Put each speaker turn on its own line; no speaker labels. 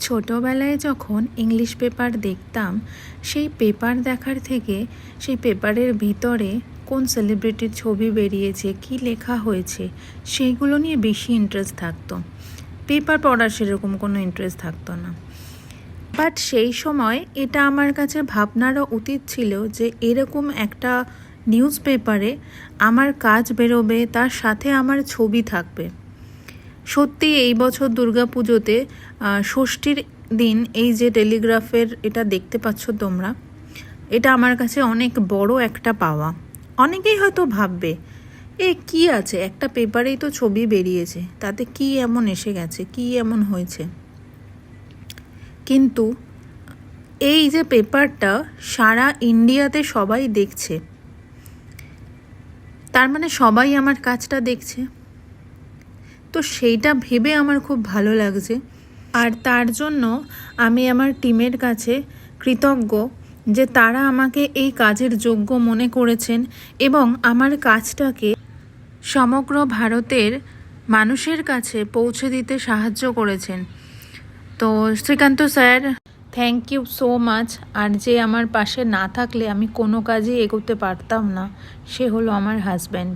ছোটোবেলায় যখন English paper দেখতাম, সেই পেপার দেখার থেকে সেই পেপারের ভিতরে কোন সেলিব্রিটির ছবি বেরিয়েছে, কি লেখা হয়েছে, সেইগুলো নিয়ে বেশি ইন্টারেস্ট থাকতো। পেপার পড়ার সেরকম কোনো ইন্টারেস্ট থাকতো না। বাট সেই সময় এটা আমার কাছে ভাবনারও উচিত ছিল যে এরকম একটা নিউজ পেপারে আমার কাজ বেরোবে, তার সাথে আমার ছবি থাকবে। সত্যি এই বছর দুর্গাপুজোতে ষষ্ঠীর দিন এই যে টেলিগ্রাফের এটা দেখতে পাচ্ছ তোমরা, এটা আমার কাছে অনেক বড় একটা পাওয়া। অনেকেই হয়তো ভাববে কি আছে, একটা পেপারেই তো ছবি বেরিয়েছে, তাতে কি এমন এসে গেছে, কি এমন হয়েছে। কিন্তু এই যে পেপারটা সারা ইন্ডিয়াতে সবাই দেখছে, তার মানে সবাই আমার কাজটা দেখছে। তো সেইটা ভেবে আমার খুব ভালো লাগছে, আর তার জন্য আমি আমার টিমের কাছে কৃতজ্ঞ যে তারা আমাকে এই কাজের যোগ্য মনে করেছেন এবং আমার কাজটাকে সমগ্র ভারতের মানুষের কাছে পৌঁছে দিতে সাহায্য করেছেন। তো Srikanth sir, thank you so much. আর যে আমার পাশে না থাকলে আমি কোনো কাজই এগোতে পারতাম না, সে হলো আমার হাজব্যান্ড।